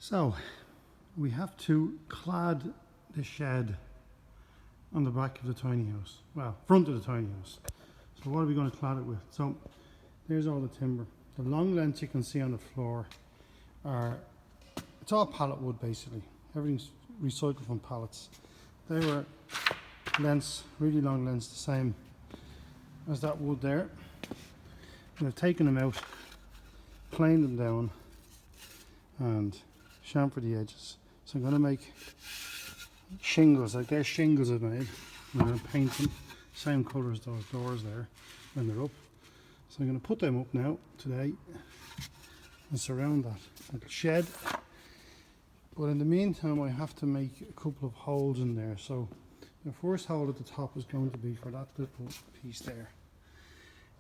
So we have to clad the shed on the back of the tiny house. Well, front of the tiny house. So what are we going to clad it with? So there's all the timber. The long lengths you can see on the floor are, it's all pallet wood basically. Everything's recycled from pallets. They were lengths, really long lengths, the same as that wood there. And I've taken them out, planed them down and chamfered the edges. So I'm going to make shingles, like there's shingles I've made. I'm going to paint them, same colour as those doors there when they're up. So I'm going to put them up now today and surround that little shed. But in the meantime I have to make a couple of holes in there. So the first hole at the top is going to be for that little piece there.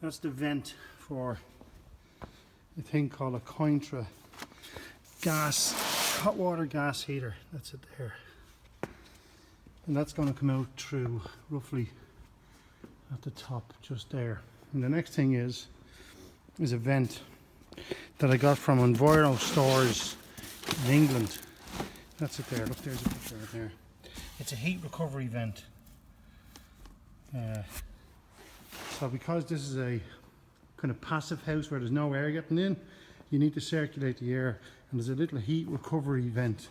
That's the vent for a thing called a Cointra gas, hot water gas heater. That's it there. And that's going to come out through roughly at the top just there. And the next thing is a vent that I got from Enviro stores in England. That's it there. Look, there's a picture right there. It's a heat recovery vent. So because this is a kind of passive house where there's no air getting in, you need to circulate the air, and there's a little heat recovery vent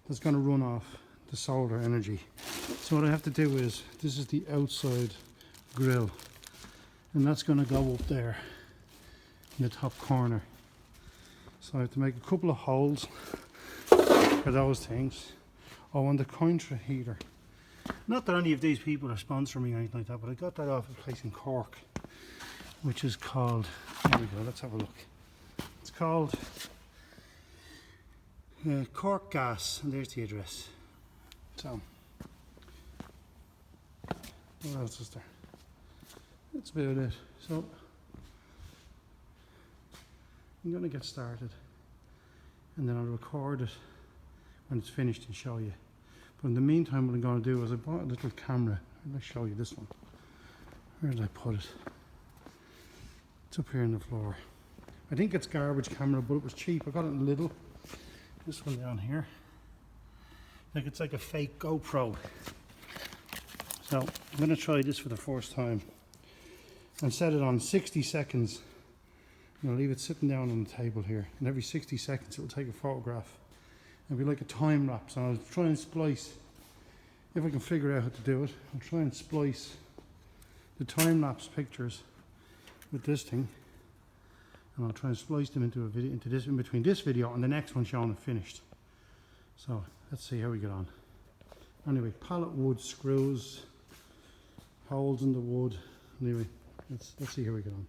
that's going to run off the solar energy. So what I have to do is, this is the outside grill, and that's going to go up there in the top corner. So I have to make a couple of holes for those things. Oh, and the Cointra heater. Not that any of these people are sponsoring me or anything like that, but I got that off a place in Cork, which is called, there we go, let's have a look. It's called Cork Gas, and there's the address. So, what else is there? That's about it. So, I'm going to get started, and then I'll record it when it's finished and show you. But in the meantime, what I'm going to do is I bought a little camera. Let's show you this one. Where did I put it? It's up here on the floor. I think it's garbage camera, but it was cheap. I got it in Lidl. This one down here. Like it's like a fake GoPro. So I'm going to try this for the first time and set it on 60 seconds. I'm going to leave it sitting down on the table here, and every 60 seconds it will take a photograph. It'll be like a time lapse, and I'll try and splice, if I can figure out how to do it, I'll try and splice the time lapse pictures with this thing, and I'll try and splice them into a video, into this, in between this video and the next one showing it finished. So let's see how we get on. Anyway, pallet wood, screws, holes in the wood. Anyway, let's see how we get on.